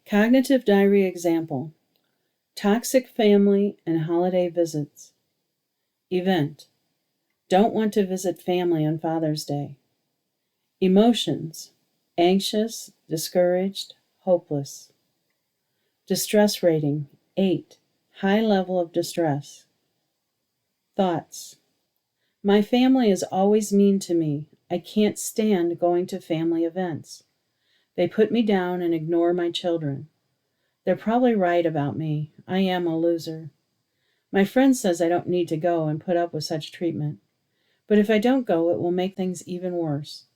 Cognitive diary example: toxic family and holiday visits. Event: don't want to visit family on Father's Day. Emotions: anxious, discouraged, hopeless. Distress rating: 8, high level of distress. Thoughts: my family is always mean to me. I can't stand going to family events. They put me down and ignore my children. They're probably right about me. I am a loser. My friend says I don't need to go and put up with such treatment. But if I don't go, it will make things even worse.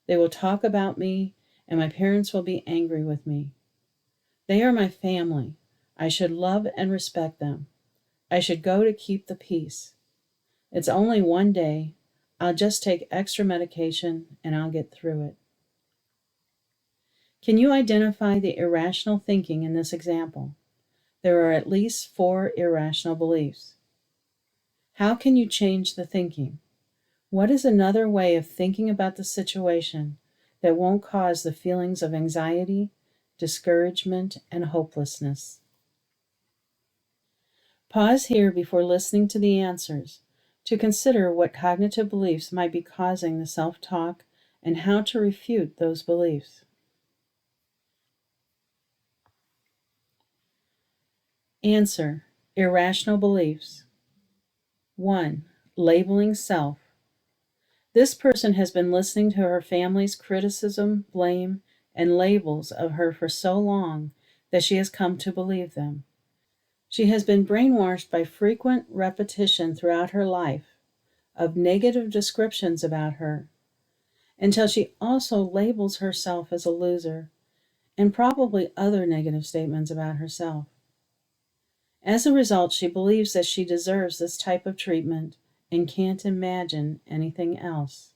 They will talk about me, and my parents will be angry with me. They are my family. I should love and respect them. I should go to keep the peace. It's only one day. I'll just take extra medication and I'll get through it. Can you identify the irrational thinking in this example? There are at least 4 irrational beliefs. How can you change the thinking? What is another way of thinking about the situation that won't cause the feelings of anxiety, discouragement, and hopelessness? Pause here before listening to the answers to consider what cognitive beliefs might be causing the self-talk and how to refute those beliefs. Answer: irrational beliefs. 1. Labeling self. This person has been listening to her family's criticism, blame, and labels of her for so long that she has come to believe them. She has been brainwashed by frequent repetition throughout her life of negative descriptions about her, until she also labels herself as a loser and probably other negative statements about herself. As a result, she believes that she deserves this type of treatment and can't imagine anything else.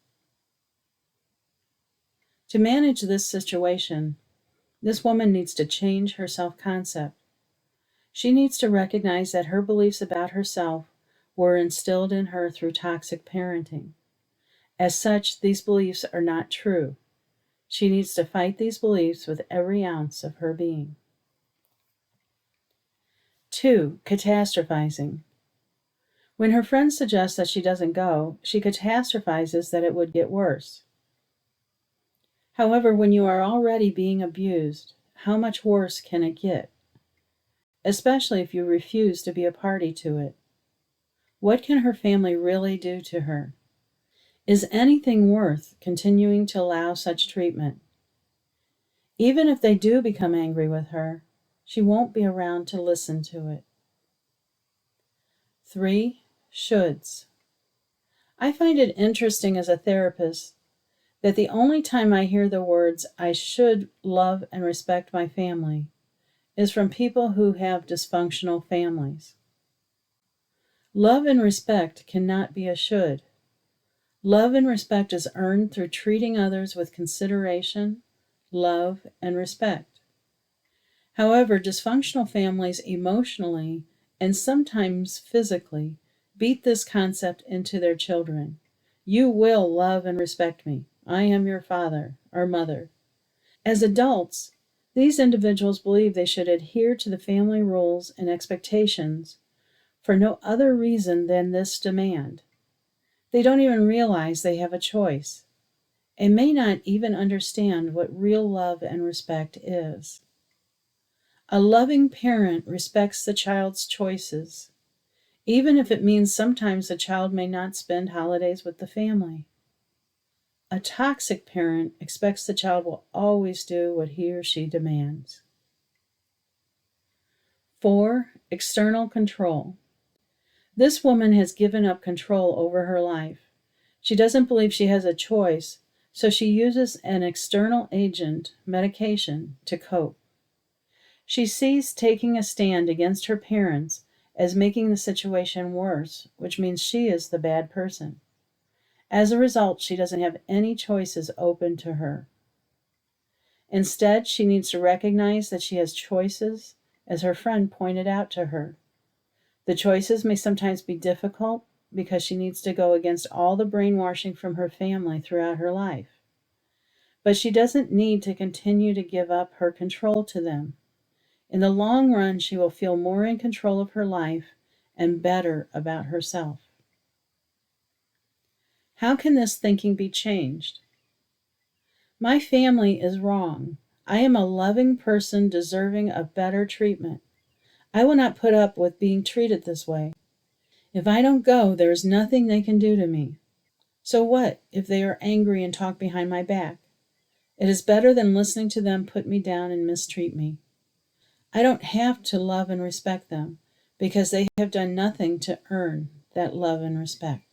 To manage this situation, this woman needs to change her self-concept. She needs to recognize that her beliefs about herself were instilled in her through toxic parenting. As such, these beliefs are not true. She needs to fight these beliefs with every ounce of her being. 2. Catastrophizing. When her friends suggest that she doesn't go, she catastrophizes that it would get worse. However, when you are already being abused, how much worse can it get? Especially if you refuse to be a party to it. What can her family really do to her? Is anything worth continuing to allow such treatment? Even if they do become angry with her, she won't be around to listen to it. 3. Shoulds. I find it interesting as a therapist that the only time I hear the words, I should love and respect my family, is from people who have dysfunctional families. Love and respect cannot be a should. Love and respect is earned through treating others with consideration, love, and respect. However, dysfunctional families emotionally and sometimes physically beat this concept into their children. You will love and respect me. I am your father or mother. As adults, these individuals believe they should adhere to the family rules and expectations for no other reason than this demand. They don't even realize they have a choice and may not even understand what real love and respect is. A loving parent respects the child's choices, even if it means sometimes the child may not spend holidays with the family. A toxic parent expects the child will always do what he or she demands. 4. External control. This woman has given up control over her life. She doesn't believe she has a choice, so she uses an external agent, medication, to cope. She sees taking a stand against her parents as making the situation worse, which means she is the bad person. As a result, she doesn't have any choices open to her. Instead, she needs to recognize that she has choices, as her friend pointed out to her. The choices may sometimes be difficult because she needs to go against all the brainwashing from her family throughout her life. But she doesn't need to continue to give up her control to them. In the long run, she will feel more in control of her life and better about herself. How can this thinking be changed? My family is wrong. I am a loving person deserving of better treatment. I will not put up with being treated this way. If I don't go, there is nothing they can do to me. So what if they are angry and talk behind my back? It is better than listening to them put me down and mistreat me. I don't have to love and respect them because they have done nothing to earn that love and respect.